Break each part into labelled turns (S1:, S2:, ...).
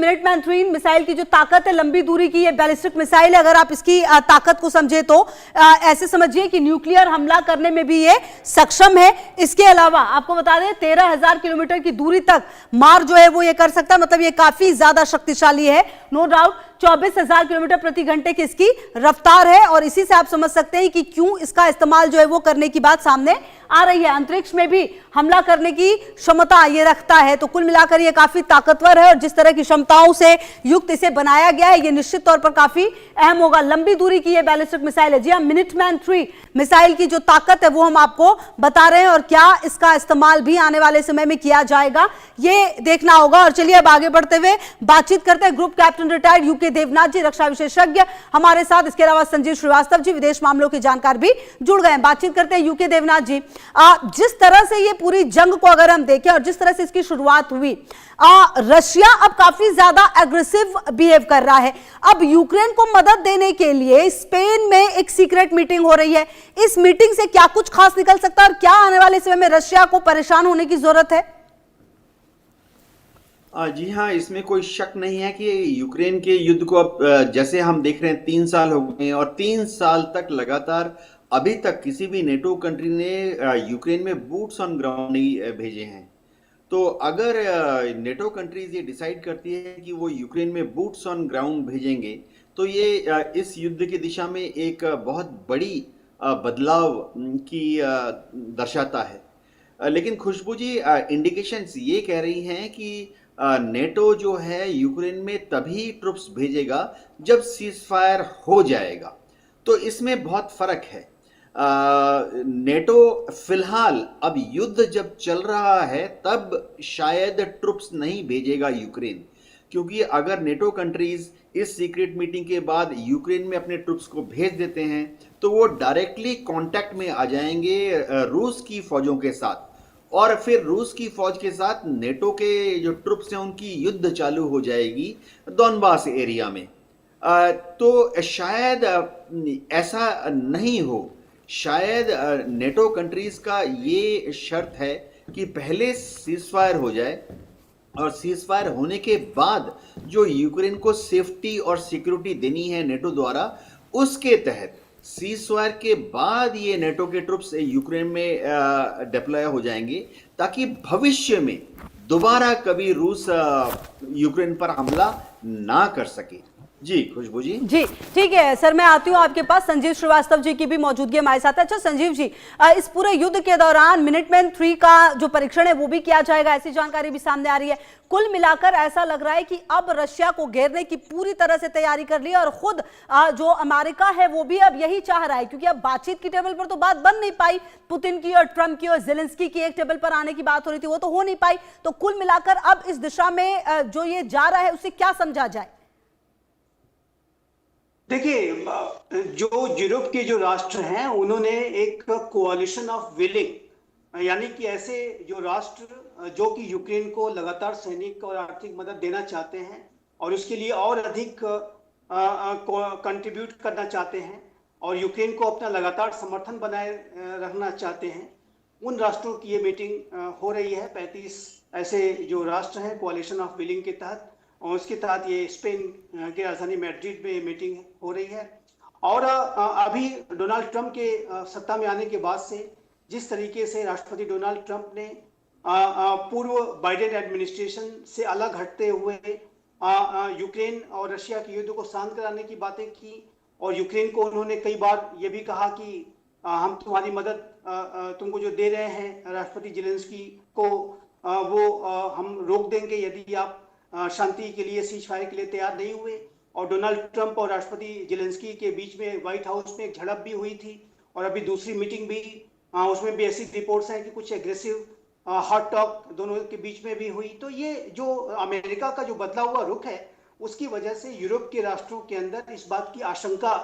S1: Minuteman 3 missile की जो ताकत है, लंबी दूरी की ये बैलिस्टिक मिसाइल है। अगर आप इसकी ताकत को समझे तो ऐसे समझिए कि न्यूक्लियर हमला करने में भी ये सक्षम है। इसके अलावा आपको बता दें 13,000 किलोमीटर की दूरी तक मार जो है वो ये कर सकता है, मतलब ये काफी ज्यादा शक्तिशाली है। नो डाउट 24,000 किलोमीटर प्रति घंटे की इसकी रफ्तार है और इसी से आप समझ सकते हैं कि क्यों इसका इस्तेमाल जो है वो करने की बात सामने आ रही है। अंतरिक्ष में भी हमला करने की क्षमता ये रखता है, तो कुल मिलाकर ये काफी ताकतवर है और जिस तरह की क्षमताओं से युक्त इसे बनाया गया है ये निश्चित तौर पर काफी अहम होगा। लंबी दूरी की ये बैलिस्टिक मिसाइल है। जी हाँ, मिनटमैन 3 मिसाइल की जो ताकत है वो हम आपको बता रहे हैं और क्या इसका इस्तेमाल भी आने वाले समय में किया जाएगा ये देखना होगा। और चलिए अब आगे बढ़ते हुए बातचीत करते हैं। Group captain retired UK Devnath ji, रक्षा विशेषज्ञ हमारे साथ, इसके अलावा संजीव श्रीवास्तव जी, विदेश मामलों के जानकार भी जुड़ गए हैं। बातचीत करते हैं यूके देवनाथ जी। जिस तरह से ये पूरी जंग को अगर हम देखें और जिस तरह से इसकी शुरुआत हुई, रशिया अब काफी ज्यादा एग्रेसिव बिहेव कर रहा है। अब यूक्रेन को मदद देने के लिए स्पेन में एक सीक्रेट मीटिंग हो रही है। इस मीटिंग से क्या कुछ खास निकल सकता है और क्या आने वाले समय में रशिया को परेशान होने की जरूरत है?
S2: जी हाँ, इसमें कोई शक नहीं है कि यूक्रेन के युद्ध को अब जैसे हम देख रहे हैं 3 साल हो गए हैं और 3 साल तक लगातार अभी तक किसी भी नेटो कंट्री ने यूक्रेन में बूट्स ऑन ग्राउंड नहीं भेजे हैं। तो अगर नेटो कंट्रीज ये डिसाइड करती है कि वो यूक्रेन में बूट्स ऑन ग्राउंड भेजेंगे तो ये इस युद्ध की दिशा में एक बहुत बड़ी बदलाव की दर्शाता है। लेकिन खुशबू जी, इंडिकेशंस ये कह रही हैं कि नेटो जो है यूक्रेन में तभी ट्रुप्स भेजेगा जब सीज फायर हो जाएगा। तो इसमें बहुत फर्क है। नेटो फिलहाल अब युद्ध जब चल रहा है तब शायद ट्रुप्स नहीं भेजेगा यूक्रेन, क्योंकि अगर नेटो कंट्रीज इस सीक्रेट मीटिंग के बाद यूक्रेन में अपने ट्रुप्स को भेज देते हैं तो वो डायरेक्टली कांटेक्ट में आ जाएंगे रूस की फौजों के साथ और फिर रूस की फौज के साथ नेटो के जो ट्रुप्स हैं उनकी युद्ध चालू हो जाएगी डॉनबास एरिया में। तो शायद ऐसा नहीं हो। शायद नेटो कंट्रीज का ये शर्त है कि पहले सीज फायर हो जाए और सीज फायर होने के बाद जो यूक्रेन को सेफ्टी और सिक्योरिटी देनी है नेटो द्वारा, उसके तहत सीज फायर के बाद ये नेटो के ट्रुप्स यूक्रेन में डिप्लॉय हो जाएंगे ताकि भविष्य में दोबारा कभी रूस यूक्रेन पर हमला ना कर सके। जी खुशबू जी।
S1: जी ठीक है सर, मैं आती हूँ आपके पास। संजीव श्रीवास्तव जी की भी मौजूदगी हमारे साथ है। अच्छा संजीव जी, इस पूरे युद्ध के दौरान मिनटमैन 3 का जो परीक्षण है वो भी किया जाएगा, ऐसी जानकारी भी सामने आ रही है। कुल मिलाकर ऐसा लग रहा है कि अब रशिया को घेरने की पूरी तरह से तैयारी कर ली और खुद जो अमेरिका है वो भी अब यही चाह रहा है, क्योंकि अब बातचीत की टेबल पर तो बात बन नहीं पाई। पुतिन की और ट्रंप की और जेलेंस्की की एक टेबल पर आने की बात हो रही थी, वो तो हो नहीं पाई। तो कुल मिलाकर अब इस दिशा में जो ये जा रहा है उसे क्या समझा जाए?
S3: देखिए, जो यूरोप के जो राष्ट्र हैं उन्होंने एक कोalition ऑफ विलिंग, यानी कि ऐसे जो राष्ट्र जो कि यूक्रेन को लगातार सैनिक और आर्थिक मदद देना चाहते हैं और उसके लिए और अधिक कंट्रीब्यूट करना चाहते हैं और यूक्रेन को अपना लगातार समर्थन बनाए रखना चाहते हैं, उन राष्ट्रों की ये मीटिंग हो रही है। 35 ऐसे जो राष्ट्र हैं कोalition ऑफ विलिंग के तहत, और उसके तहत ये स्पेन की राजधानी मैड्रिड में मीटिंग हो रही है। और अभी डोनाल्ड ट्रंप के सत्ता में आने के बाद से जिस तरीके से राष्ट्रपति डोनाल्ड ट्रंप ने पूर्व बाइडेन एडमिनिस्ट्रेशन से अलग हटते हुए यूक्रेन और रशिया के युद्ध को शांत कराने की बातें की और यूक्रेन को उन्होंने कई बार ये भी कहा कि हम तुम्हारी मदद तुमको जो दे रहे हैं राष्ट्रपति जेलेंस्की को वो हम रोक देंगे यदि आप शांति के लिए, सीज फायर के लिए तैयार नहीं हुए। और डोनाल्ड ट्रंप और राष्ट्रपति जेलेंस्की के बीच में व्हाइट हाउस में एक झड़प भी हुई थी और अभी दूसरी मीटिंग भी, उसमें भी ऐसी रिपोर्ट्स हैं कि कुछ एग्रेसिव हॉट टॉक दोनों के बीच में भी हुई। तो ये जो अमेरिका का जो बदला हुआ रुख है उसकी वजह से यूरोप के राष्ट्रों के अंदर इस बात की आशंका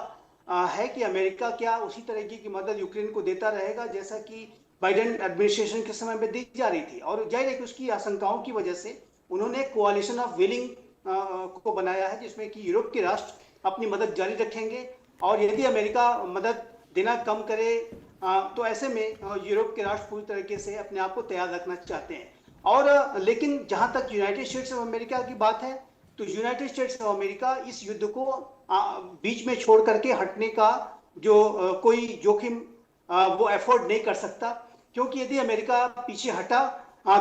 S3: है कि अमेरिका क्या उसी तरीके की मदद यूक्रेन को देता रहेगा जैसा कि बाइडेन एडमिनिस्ट्रेशन के समय में दी जा रही थी। और जाहिर है कि उसकी आशंकाओं की वजह से उन्होंने कोalition ऑफ विलिंग को बनाया है, जिसमें कि यूरोप के राष्ट्र अपनी मदद जारी रखेंगे और यदि अमेरिका मदद देना कम करे तो ऐसे में यूरोप के राष्ट्र पूरी तरीके से अपने आप को तैयार रखना चाहते हैं। और लेकिन जहां तक यूनाइटेड स्टेट्स ऑफ अमेरिका की बात है तो यूनाइटेड स्टेट्स ऑफ अमेरिका इस युद्ध को बीच में छोड़ करके हटने का जो कोई जोखिम वो एफोर्ड नहीं कर सकता, क्योंकि यदि अमेरिका पीछे हटा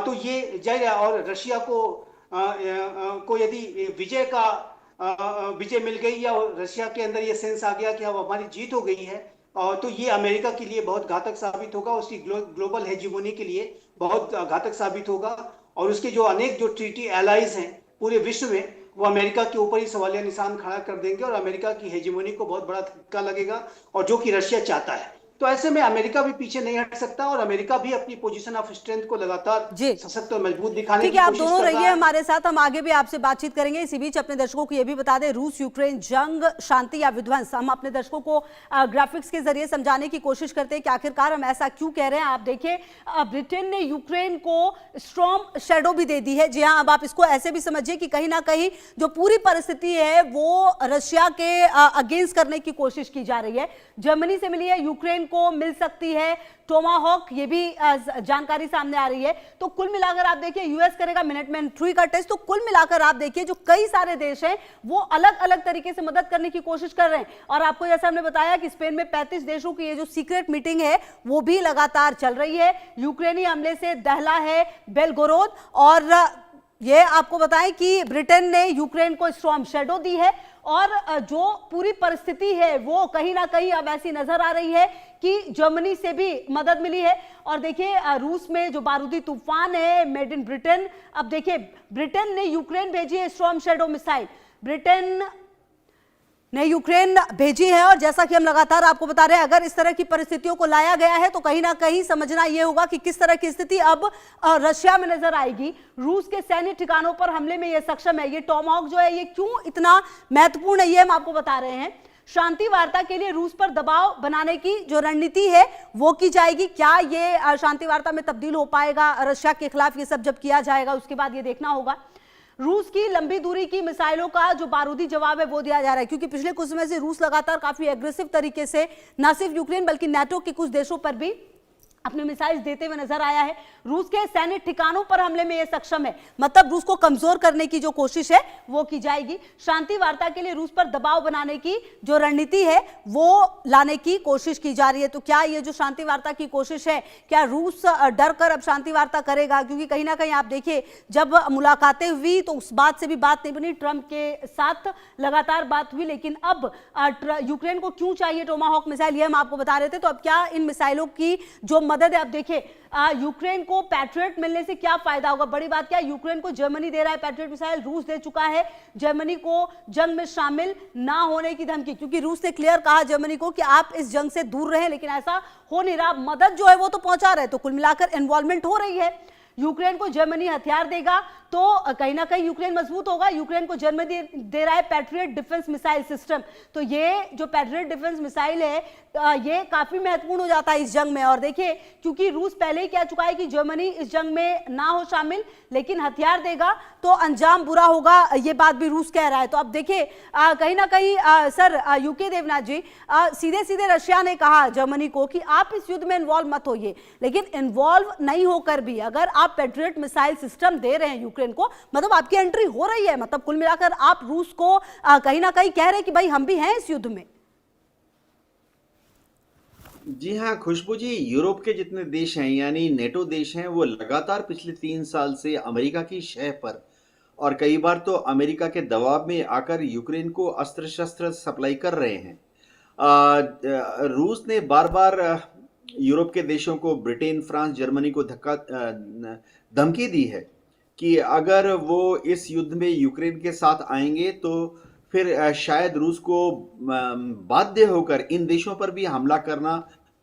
S3: तो ये जाहिर है, और रशिया को यदि विजय मिल गई या रशिया के अंदर ये सेंस आ गया कि अब हमारी जीत हो गई है, तो ये अमेरिका के लिए बहुत घातक साबित होगा, उसकी ग्लोबल हेजिमोनी के लिए बहुत घातक साबित होगा, और उसके जो अनेक जो ट्रीटी एलाइज हैं पूरे विश्व में वो अमेरिका के ऊपर ही सवालिया निशान खड़ा कर देंगे, और अमेरिका की हेजिमोनी को बहुत बड़ा धक्का लगेगा, और जो कि रशिया चाहता है। तो ऐसे में अमेरिका भी पीछे नहीं हट सकता, और अमेरिका भी अपनी पोजीशन ऑफ स्ट्रेंथ को लगातार सशक्त और मजबूत दिखाने की
S1: ठीक है, आप
S3: कोशिश
S1: दोनों
S3: कर रहा
S1: रहिए
S3: है।
S1: हमारे साथ, हम आगे भी आपसे बातचीत करेंगे। इसी बीच अपने दर्शकों को यह भी बता दें, रूस यूक्रेन जंग शांति या विध्वंस, हम अपने दर्शकों को ग्राफिक्स के जरिए समझाने की कोशिश करते हैं कि आखिरकार हम ऐसा क्यों कह रहे हैं। आप देखिए, ब्रिटेन ने यूक्रेन को स्टॉर्म शैडो भी दे दी है। जी हाँ, अब आप इसको ऐसे भी समझिए कि कहीं ना कहीं जो पूरी परिस्थिति है वो रशिया के अगेंस्ट करने की कोशिश की जा रही है। जर्मनी से मिली है, यूक्रेन को मिल सकती है टोमाहॉक, ये भी जानकारी सामने आ रही है। तो कुल मिलाकर आप देखिए, यूएस करेगा मिनटमैन 3 का टेस्ट। तो कुल मिलाकर आप देखिए, जो कई सारे देश हैं वो अलग अलग तरीके से मदद करने की कोशिश कर रहे हैं। और आपको जैसा हमने बताया कि स्पेन में 35 देशों की ये जो सीक्रेट मीटिंग है वो भी लगातार चल रही है। यूक्रेनी हमले से दहला है बेलगोरोद, और ये आपको बताएं कि ब्रिटेन ने यूक्रेन को स्टॉर्म शैडो दी है, और जो पूरी परिस्थिति है वो कहीं ना कहीं अब ऐसी नजर आ रही है कि जर्मनी से भी मदद मिली है। और देखिए, रूस में जो बारूदी तूफान है मेड इन ब्रिटेन, अब देखिए ब्रिटेन ने यूक्रेन भेजी है स्टॉर्म शैडो मिसाइल, ब्रिटेन ने यूक्रेन भेजी है। और जैसा कि हम लगातार आपको बता रहे हैं, अगर इस तरह की परिस्थितियों को लाया गया है तो कहीं ना कहीं समझना यह होगा कि किस तरह की स्थिति अब रशिया में नजर आएगी। रूस के सैन्य ठिकानों पर हमले में यह सक्षम है। ये टॉमहॉक जो है ये क्यों इतना महत्वपूर्ण है, ये हम आपको बता रहे हैं। शांति वार्ता के लिए रूस पर दबाव बनाने की जो रणनीति है वो की जाएगी। क्या ये शांति वार्ता में तब्दील हो पाएगा रशिया के खिलाफ, ये सब जब किया जाएगा उसके बाद ये देखना होगा। रूस की लंबी दूरी की मिसाइलों का जो बारूदी जवाब है वो दिया जा रहा है, क्योंकि पिछले कुछ समय से रूस लगातार काफी एग्रेसिव तरीके से न सिर्फ यूक्रेन बल्कि नाटो के कुछ देशों पर भी अपने मिसाइल देते हुए नजर आया है। रूस के सैन्य ठिकानों पर हमले में यह सक्षम है, मतलब रूस को कमजोर करने की जो कोशिश है वो की जाएगी। शांति वार्ता के लिए रूस पर दबाव बनाने की जो रणनीति है वो लाने की कोशिश की जा रही है। तो क्या ये जो शांति वार्ता की कोशिश है, क्या रूस डर कर अब शांति वार्ता करेगा? क्योंकि कहीं ना कहीं आप देखिए, जब मुलाकातें हुई तो उस बात से भी बात नहीं बनी, ट्रंप के साथ लगातार बात हुई, लेकिन अब यूक्रेन को क्यों चाहिए टोमाहॉक मिसाइल, ये हम आपको बता रहे थे। तो अब क्या इन मिसाइलों की जो मदद है, अब देखिए यूक्रेन को पैट्रियट मिलने से क्या फायदा होगा? बड़ी बात क्या है, यूक्रेन को जर्मनी दे रहा है पैट्रियट मिसाइल, रूस दे चुका है जर्मनी को जंग में शामिल ना होने की धमकी, क्योंकि रूस ने क्लियर कहा जर्मनी को कि आप इस जंग से दूर रहें, लेकिन ऐसा हो नहीं रहा। मदद जो है वो तो पहुंचा रहे, तो कुल मिलाकर इन्वॉल्वमेंट हो रही है। यूक्रेन को जर्मनी हथियार देगा तो कहीं ना कहीं यूक्रेन मजबूत होगा। यूक्रेन को जर्मनी दे रहा है पैट्रियट डिफेंस मिसाइल सिस्टम, तो ये जो पैट्रियट डिफेंस मिसाइल है ये काफी महत्वपूर्ण हो जाता है इस जंग में। और देखिए, क्योंकि रूस पहले ही कह चुका है कि जर्मनी इस जंग में ना हो शामिल, लेकिन हथियार देगा तो अंजाम बुरा होगा, ये बात भी रूस कह रहा है। तो अब देखिए, कहीं ना कहीं सर यूके देवनाथ जी, सीधे सीधे रशिया ने कहा जर्मनी को कि आप इस युद्ध में इन्वॉल्व मत होइए, लेकिन इन्वॉल्व नहीं होकर भी अगर आप पैट्रियट मिसाइल सिस्टम दे रहे हैं यूक्रेन को, मतलब आपकी एंट्री हो रही है, मतलब कुल मिलाकर आप रूस को कहीं ना कहीं कह रहे हैं कि भाई हम भी हैं इस युद्ध में।
S2: जी हाँ खुशबू जी, यूरोप के जितने देश हैं यानी नेटो देश हैं वो लगातार पिछले 3 साल से अमेरिका की शह पर और कई बार तो अमेरिका के दबाव में आकर यूक्रेन को अस्त्र शस्त्र सप्लाई कर रहे हैं। रूस ने बार बार यूरोप के देशों को, ब्रिटेन, फ्रांस, जर्मनी को धमकी दी है कि अगर वो इस युद्ध में यूक्रेन के साथ आएंगे तो फिर शायद रूस को बाध्य होकर इन देशों पर भी हमला करना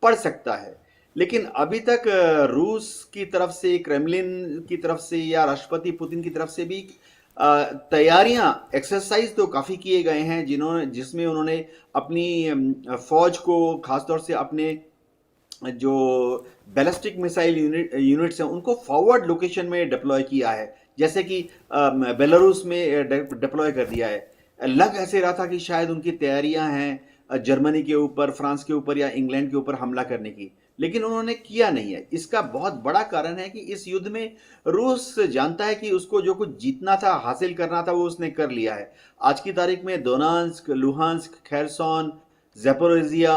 S2: पड़ सकता है। लेकिन अभी तक रूस की तरफ से, क्रेमलिन की तरफ से या राष्ट्रपति पुतिन की तरफ से भी तैयारियां, एक्सरसाइज तो काफ़ी किए गए हैं जिसमें उन्होंने अपनी फौज को, खासतौर से अपने जो बैलिस्टिक मिसाइल यूनिट्स हैं उनको फॉरवर्ड लोकेशन में डिप्लॉय किया है, जैसे कि बेलारूस में डिप्लॉय कर दिया है। लग ऐसे रहा था कि शायद उनकी तैयारियां हैं जर्मनी के ऊपर, फ्रांस के ऊपर या इंग्लैंड के ऊपर हमला करने की, लेकिन उन्होंने किया नहीं है। इसका बहुत बड़ा कारण है कि इस युद्ध में रूस जानता है कि उसको जो कुछ जीतना था, हासिल करना था, वो उसने कर लिया है। आज की तारीख में दोनेत्स्क, लुहांस्क, खेरसॉन, ज़ैपोरिज़िया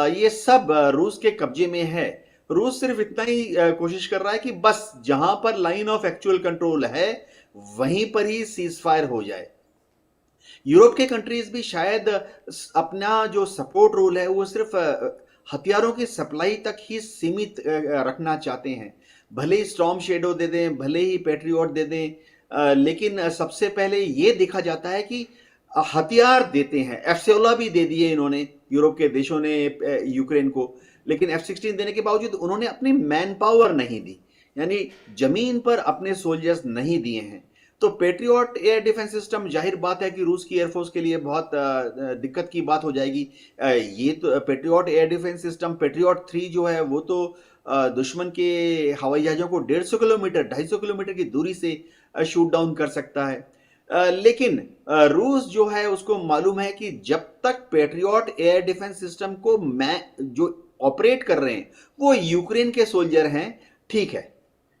S2: ये सब रूस के कब्जे में है। रूस सिर्फ इतना ही कोशिश कर रहा है कि बस जहां पर लाइन ऑफ एक्चुअल कंट्रोल है वहीं पर ही सीज फायर हो जाए। यूरोप के कंट्रीज भी शायद अपना जो सपोर्ट रोल है वो सिर्फ हथियारों की सप्लाई तक ही सीमित रखना चाहते हैं। भले ही स्टॉर्म शेडो दे दें, भले ही पैट्रियट दे दें, लेकिन सबसे पहले ये देखा जाता है कि हथियार देते हैं। F-16 भी दे दिए इन्होंने, यूरोप के देशों ने यूक्रेन को, लेकिन F-16 देने के बावजूद उन्होंने अपनी मैन पावर नहीं दी, यानी जमीन पर अपने सोल्जर्स नहीं दिए हैं। तो पेट्रियट एयर डिफेंस सिस्टम, जाहिर बात है कि रूस की एयरफोर्स के लिए बहुत दिक्कत की बात हो जाएगी। ये तो patriot air defence system, patriot 3 जो है वो तो दुश्मन के हवाई जहाज़ों को 150 किलोमीटर, 250 किलोमीटर की दूरी से शूट डाउन कर सकता है। लेकिन रूस जो है उसको मालूम है कि जब तक पेट्रियट एयर डिफेंस सिस्टम को जो ऑपरेट कर रहे हैं वो यूक्रेन के सोल्जर हैं, ठीक है।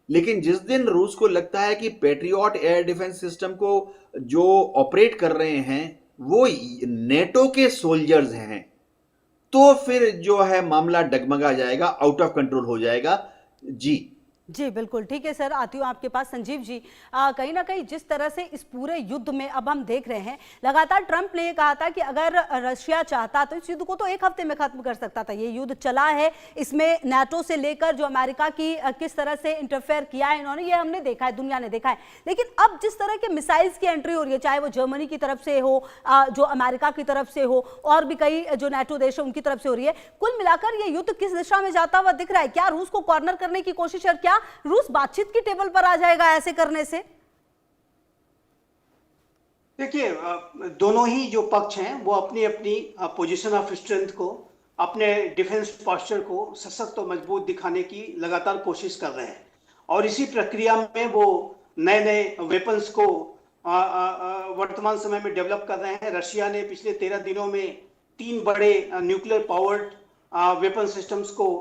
S2: लेकिन जिस दिन रूस को लगता है कि पेट्रियट एयर डिफेंस सिस्टम को जो ऑपरेट कर रहे हैं वो नेटो के सोल्जर्स हैं, तो फिर जो है मामला डगमगा जाएगा, आउट ऑफ कंट्रोल हो जाएगा। जी
S1: जी बिल्कुल, ठीक है सर, आती हूँ आपके पास। संजीव जी, कहीं ना कहीं जिस तरह से इस पूरे युद्ध में अब हम देख रहे हैं, लगातार ट्रंप ने कहा था कि अगर रशिया चाहता तो इस युद्ध को तो एक हफ्ते में खत्म कर सकता था। ये युद्ध चला है, इसमें नाटो से लेकर जो अमेरिका की किस तरह से इंटरफेयर किया है इन्होंने, ये हमने देखा है, दुनिया ने देखा है। लेकिन अब जिस तरह के मिसाइल्स की एंट्री हो रही है, चाहे वो जर्मनी की तरफ से हो, जो अमेरिका की तरफ से हो, और भी कई जो नाटो देश है उनकी तरफ से हो रही है, कुल मिलाकर ये युद्ध किस दिशा में जाता हुआ दिख रहा है? क्या रूस को कॉर्नर करने की कोशिश, और क्या रूस बातचीत की टेबल पर आ जाएगा ऐसे करने से?
S3: देखिए, दोनों ही जो पक्ष हैं वो अपनी अपनी पोजीशन ऑफ स्ट्रेंथ को, अपने डिफेंस पोस्चर को सशक्त और मजबूत दिखाने की लगातार कोशिश कर रहे हैं, और इसी प्रक्रिया में वो नए नए वेपन्स को वर्तमान समय में डेवलप कर रहे हैं। रशिया ने पिछले 13 दिनों में 3 बड़े न्यूक्लियर पावर्ड वेपन सिस्टम्स को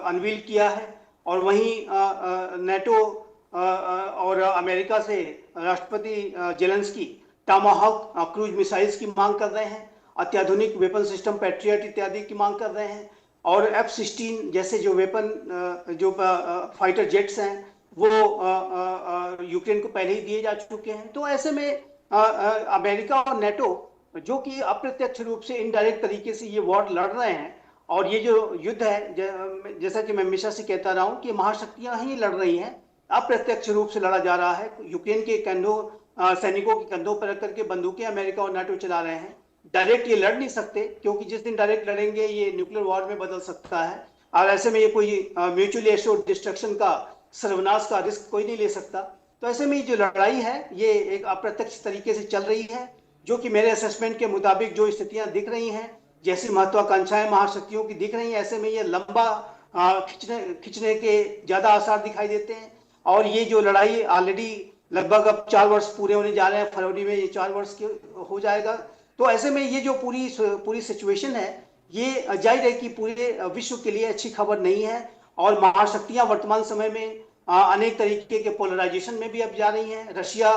S3: अनवील किया है, और वहीं नेटो और अमेरिका से राष्ट्रपति जेलेंस्की टमाहॉक क्रूज मिसाइल्स की मांग कर रहे हैं, अत्याधुनिक वेपन सिस्टम पैट्रियट इत्यादि की मांग कर रहे हैं, और F-16 जैसे जो वेपन जो फाइटर जेट्स हैं वो यूक्रेन को पहले ही दिए जा चुके हैं। तो ऐसे में अमेरिका और नेटो, जो कि अप्रत्यक्ष रूप से इनडायरेक्ट तरीके से ये वॉर लड़ रहे हैं, और ये जो युद्ध है, जैसा कि मैं हमेशा से कहता रहा हूँ कि महाशक्तियां ही लड़ रही हैं, अप्रत्यक्ष रूप से लड़ा जा रहा है। यूक्रेन के कंधों, सैनिकों के कंधों पर रख करके बंदूकें अमेरिका और नाटो चला रहे हैं। डायरेक्ट ये लड़ नहीं सकते, क्योंकि जिस दिन डायरेक्ट लड़ेंगे ये न्यूक्लियर वॉर में बदल सकता है, और ऐसे में ये कोई म्यूचुअली एश्योर्ड डिस्ट्रक्शन का, सर्वनाश का रिस्क कोई नहीं ले सकता। तो ऐसे में जो लड़ाई है ये एक अप्रत्यक्ष तरीके से चल रही है, जो कि मेरे असेसमेंट के मुताबिक जो स्थितियां दिख रही हैं, जैसी महत्वाकांक्षाएं महाशक्तियों की दिख रही हैं, ऐसे में ये लंबा खिंचने के ज्यादा आसार दिखाई देते हैं। और ये जो लड़ाई ऑलरेडी लगभग अब 4 वर्ष पूरे होने जा रहे हैं, फरवरी में ये 4 वर्ष हो जाएगा। तो ऐसे में ये जो पूरी सिचुएशन है, ये जाहिर है कि पूरे विश्व के लिए अच्छी खबर नहीं है, और महाशक्तियां वर्तमान समय में अनेक तरीके के पोलराइजेशन में भी अब जा रही हैं। रशिया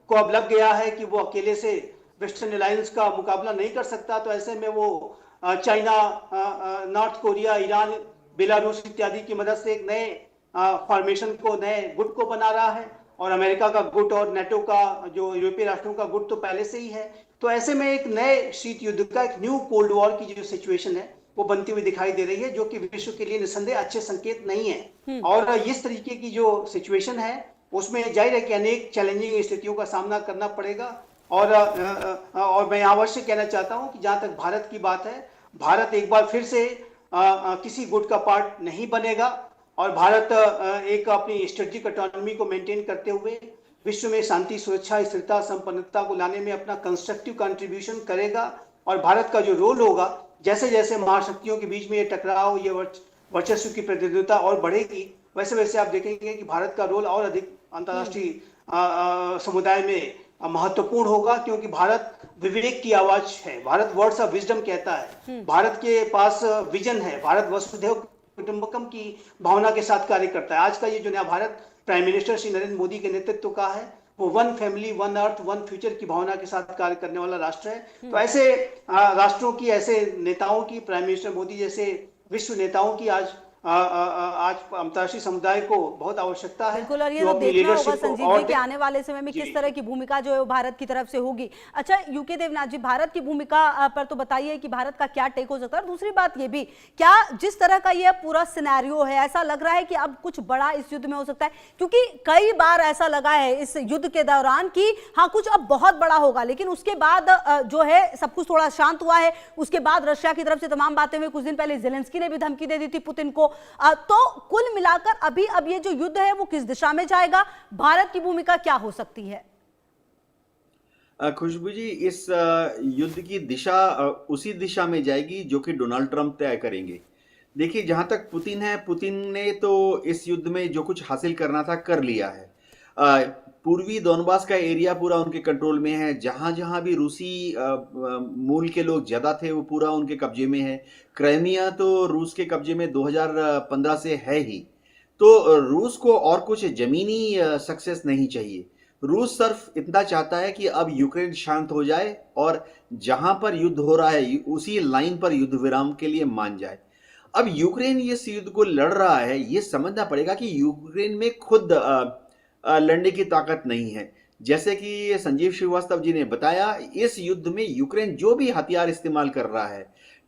S3: को अब लग गया है कि वो अकेले से वेस्टर्न अलायंस का मुकाबला नहीं कर सकता, तो ऐसे में वो China, north Korea, Iran, Belarus इत्यादि की मदद से एक नए फॉर्मेशन को, नए गुट को बना रहा है, और अमेरिका का गुट और नेटो का, जो यूरोपीय राष्ट्रों का गुट तो पहले से ही है। तो ऐसे में एक नए शीत युद्ध का, एक न्यू कोल्ड वॉर की जो सिचुएशन है वो बनती हुई दिखाई दे रही है, जो कि विश्व के लिए निस्संदेह अच्छे संकेत नहीं है। और इस तरीके की जो सिचुएशन है उसमें जाहिर है कि अनेक चैलेंजिंग स्थितियों का सामना करना पड़ेगा। और मैं यहाँ अवश्य कहना चाहता हूँ कि जहाँ तक भारत की बात है, भारत एक बार फिर से किसी गुट का पार्ट नहीं बनेगा, और भारत एक अपनी स्ट्रेटेजिक ऑटोनॉमी को मेंटेन करते हुए विश्व में शांति, सुरक्षा, स्थिरता, संपन्नता को लाने में अपना कंस्ट्रक्टिव कंट्रीब्यूशन करेगा। और भारत का जो रोल होगा, जैसे जैसे महाशक्तियों के बीच में ये टकराव, ये वर्चस्व की प्रतिद्वंद्विता और बढ़ेगी, वैसे वैसे आप देखेंगे कि भारत का रोल और अधिक अंतर्राष्ट्रीय समुदाय में महत्वपूर्ण होगा, क्योंकि भारत विवेक की आवाज है, भारत वर्ड्स ऑफ विजडम कहता है, भारत के पास विजन है, भारत वसुधैव कुटुंबकम की भावना के साथ कार्य करता है। आज का ये जो नया भारत प्राइम मिनिस्टर श्री नरेंद्र मोदी के नेतृत्व का है, वो one family one earth one future की भावना के साथ कार्य करने वाला राष्ट्र है। तो ऐसे राष्ट्रों की, ऐसे नेताओं की, प्राइम मिनिस्टर मोदी जैसे विश्व नेताओं की आज अंतर्राष्ट्रीय समुदाय को बहुत आवश्यकता है।
S1: बिल्कुल, और ये तो देखना होगा संजीव जी कि आने वाले समय में किस तरह की भूमिका जो है वो भारत की तरफ से होगी। अच्छा यूके देवनाथ जी, भारत की भूमिका पर तो बताइए कि भारत का क्या टेक हो सकता है। दूसरी बात ये भी, क्या जिस तरह का ये पूरा सिनेरियो है, ऐसा लग रहा है कि अब कुछ बड़ा इस युद्ध में हो सकता है? क्योंकि कई बार ऐसा लगा है इस युद्ध के दौरान कि हाँ कुछ अब बहुत बड़ा होगा, लेकिन उसके बाद जो है सब कुछ थोड़ा शांत हुआ है। उसके बाद रशिया की तरफ से तमाम बातें हुई, कुछ दिन पहले जेलेंस्की ने भी धमकी दे दी थी पुतिन को। तो कुल मिलाकर अभी अब ये जो युद्ध है वो किस दिशा में जाएगा, भारत की भूमिका क्या हो सकती है?
S2: खुशबू जी, इस युद्ध की दिशा उसी दिशा में जाएगी जो कि डोनाल्ड ट्रंप तय करेंगे। देखिए, जहां तक पुतिन है, पुतिन ने तो इस युद्ध में जो कुछ हासिल करना था कर लिया है। पूर्वी दोनबास का एरिया पूरा उनके कंट्रोल में है। जहां जहां भी रूसी मूल के लोग ज्यादा थे वो पूरा उनके कब्जे में है। क्राइमिया तो रूस के कब्जे में 2015 से है ही। तो रूस को और कुछ जमीनी सक्सेस नहीं चाहिए। रूस सिर्फ इतना चाहता है कि अब यूक्रेन शांत हो जाए और जहां पर युद्ध हो रहा है उसी लाइन पर युद्ध विराम के लिए मान जाए। अब यूक्रेन इस युद्ध को लड़ रहा है, ये समझना पड़ेगा कि यूक्रेन में खुद लड़ने की ताकत नहीं है। जैसे कि संजीव श्रीवास्तव जी ने बताया, इस युद्ध में यूक्रेन जो भी हथियार इस्तेमाल कर रहा है,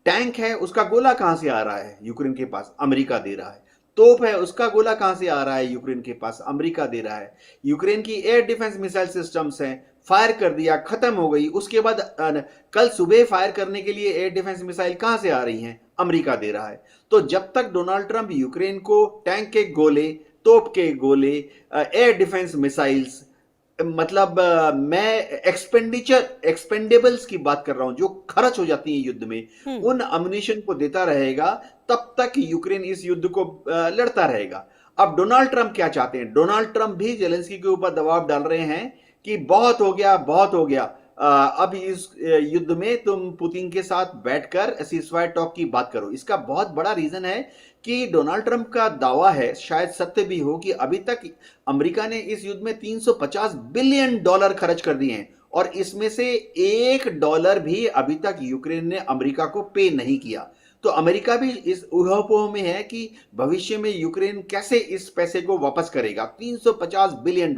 S2: टैंक है उसका गोला कहां से आ रहा है, यूक्रेन के पास अमेरिका दे रहा है। तोप है उसका गोला कहां से आ रहा है, यूक्रेन के पास अमेरिका दे रहा है। यूक्रेन की एयर डिफेंस मिसाइल सिस्टम्स हैं, फायर कर दिया, खत्म हो गई। उसके बाद कल सुबह फायर करने के लिए एयर डिफेंस मिसाइल कहां से आ रही हैं, अमेरिका दे रहा है। तो जब तक डोनाल्ड ट्रंप यूक्रेन को टैंक के गोले, तोप के गोले, एयर डिफेंस मिसाइल्स, मतलब मैं एक्सपेंडेबल्स की बात कर रहा हूं जो खर्च हो जाती है युद्ध में, उन अम्युनिशन को देता रहेगा, तब तक यूक्रेन इस युद्ध को लड़ता रहेगा। अब डोनाल्ड ट्रंप क्या चाहते हैं? डोनाल्ड ट्रंप भी जेलेंस्की के ऊपर दबाव डाल रहे हैं कि बहुत हो गया, बहुत हो गया, अब इस युद्ध में तुम पुतिन के साथ बैठकर सीज़फायर टॉक की बात करो। इसका बहुत बड़ा रीजन है कि डोनाल्ड ट्रंप का दावा है, शायद सत्य भी हो, कि अभी तक अमेरिका ने इस युद्ध में $350 बिलियन खर्च कर दिए हैं और इसमें से $1 भी अभी तक यूक्रेन ने अमेरिका को पे नहीं किया। तो अमेरिका भी इस ऊहापोह में है कि भविष्य में यूक्रेन कैसे इस पैसे को वापस करेगा। $350 बिलियन।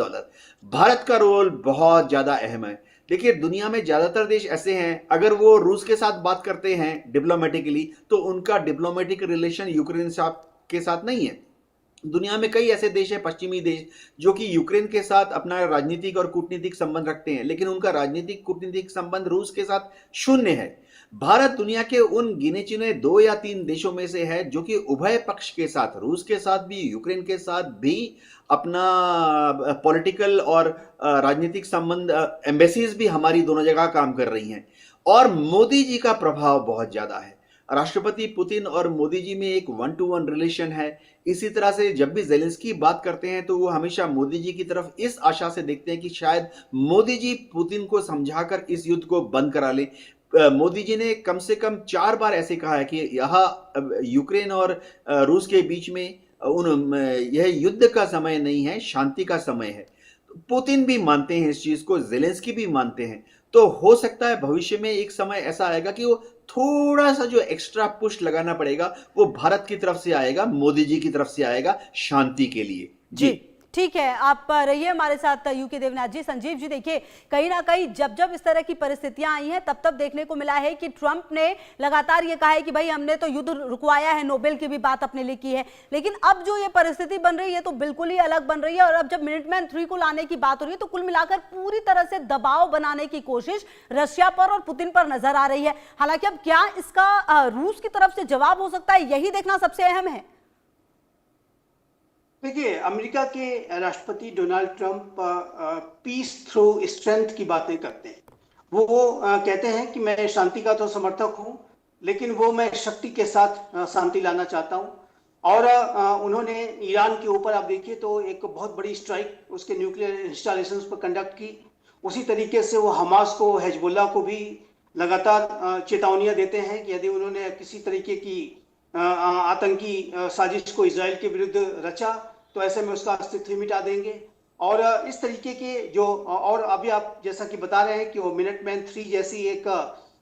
S2: भारत का रोल बहुत ज्यादा अहम है। देखिए, दुनिया में ज्यादातर देश ऐसे हैं, अगर वो रूस के साथ बात करते हैं डिप्लोमेटिकली, तो उनका डिप्लोमेटिक रिलेशन यूक्रेन के साथ नहीं है। दुनिया में कई ऐसे देश हैं, पश्चिमी देश, जो कि यूक्रेन के साथ अपना राजनीतिक और कूटनीतिक संबंध रखते हैं, लेकिन उनका राजनीतिक कूटनीतिक संबंध रूस के साथ शून्य है। भारत दुनिया के उन गिने चुने 2 या 3 देशों में से है जो कि उभय पक्ष के साथ, रूस के साथ भी, यूक्रेन के साथ भी, अपना पॉलिटिकल और राजनीतिक संबंध, एम्बेसीज भी हमारी दोनों जगह काम कर रही हैं। और मोदी जी का प्रभाव बहुत ज्यादा है। राष्ट्रपति पुतिन और मोदी जी में एक 1-to-1 रिलेशन है। इसी तरह से जब भी जेलेंस्की बात करते हैं तो वो हमेशा मोदी जी की तरफ इस आशा से देखते हैं कि शायद मोदी जी पुतिन को समझाकर इस युद्ध को बंद करा ले। मोदी जी ने कम से कम 4 बार ऐसे कहा है कि यह यूक्रेन और रूस के बीच में यह युद्ध का समय नहीं है, शांति का समय है। पुतिन भी मानते हैं इस चीज को, जेलेंस्की भी मानते हैं। तो हो सकता है भविष्य में एक समय ऐसा आएगा कि वो थोड़ा सा जो एक्स्ट्रा पुश लगाना पड़ेगा वो भारत की तरफ से आएगा, मोदी जी की तरफ से आएगा, शांति के लिए।
S1: जी ठीक है, आप रहिए हमारे साथ यूके देवनाथ जी। संजीव जी, देखिए कहीं ना कहीं जब जब इस तरह की परिस्थितियां आई हैं तब तब देखने को मिला है कि ट्रंप ने लगातार ये कहा है कि भाई हमने तो युद्ध रुकवाया है, नोबेल की भी बात अपने लिए की है, लेकिन अब जो ये परिस्थिति बन रही है तो बिल्कुल ही अलग बन रही है। और अब जब मिनटमैन 3 को लाने की बात हो रही है तो कुल मिलाकर पूरी तरह से दबाव बनाने की कोशिश रशिया पर और पुतिन पर नजर आ रही है। हालांकि अब क्या इसका रूस की तरफ से जवाब हो सकता है, यही देखना सबसे अहम है।
S3: देखिए, अमेरिका के राष्ट्रपति Donald Trump peace through strength की बातें करते हैं। वो कहते हैं कि मैं शांति का तो समर्थक हूं, लेकिन वो मैं शक्ति के साथ शांति लाना चाहता हूं। और उन्होंने ईरान के ऊपर, आप देखिए तो एक बहुत बड़ी स्ट्राइक उसके न्यूक्लियर इंस्टॉलेशंस पर कंडक्ट की। उसी तरीके से वो हमास को, हिजबुल्लाह को भी लगातार चेतावनियां देते हैं कि यदि उन्होंने किसी तरीके की आतंकी साजिश को इजराइल के विरुद्ध रचा, तो ऐसे में उसका अस्तित्व मिटा देंगे। और इस तरीके के जो, और अभी आप जैसा कि बता रहे हैं कि वो मिनटमैन 3 जैसी एक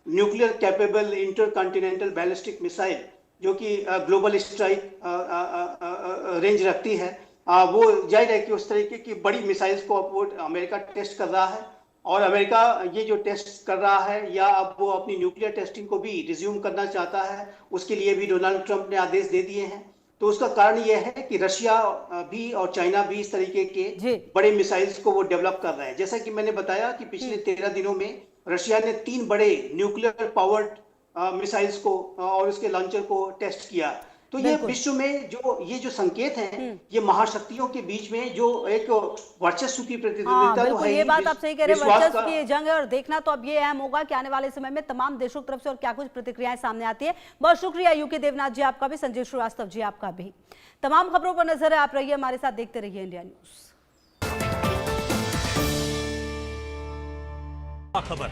S3: nuclear capable intercontinental ballistic missile जो कि ग्लोबल स्ट्राइक रेंज रखती है, वो जाहिर है कि उस तरीके की बड़ी मिसाइल्स को अब वो अमेरिका टेस्ट कर रहा है। और अमेरिका ये जो टेस्ट कर रहा है, या अब वो अपनी न्यूक्लियर टेस्टिंग को भी रिज्यूम करना चाहता है, उसके लिए भी डोनाल्ड ट्रंप ने आदेश दे दिए हैं। तो उसका कारण यह है कि रशिया भी और चाइना भी इस तरीके के बड़े मिसाइल्स को वो डेवलप कर रहे हैं। जैसा कि मैंने बताया कि पिछले 13 दिनों में रशिया ने 3 बड़े न्यूक्लियर पावर्ड मिसाइल्स को और उसके लॉन्चर को टेस्ट किया। तो ये विश्व में ये जो संकेत हैं, ये महाशक्तियों के बीच में जो एक वर्चस्व की प्रतिद्वंदिता तो है।
S1: ये बात आप सही कह रहे हैं, वर्चस्व की जंग है। और देखना तो अब ये अहम होगा कि आने वाले समय में तमाम देशों की तरफ से और क्या कुछ प्रतिक्रियाएं सामने आती है। बहुत शुक्रिया यूके देवनाथ जी आपका भी, संजय श्रीवास्तव जी आपका भी। तमाम खबरों पर नजर है, आप रहिए हमारे साथ, देखते रहिए इंडिया न्यूज।
S4: खबर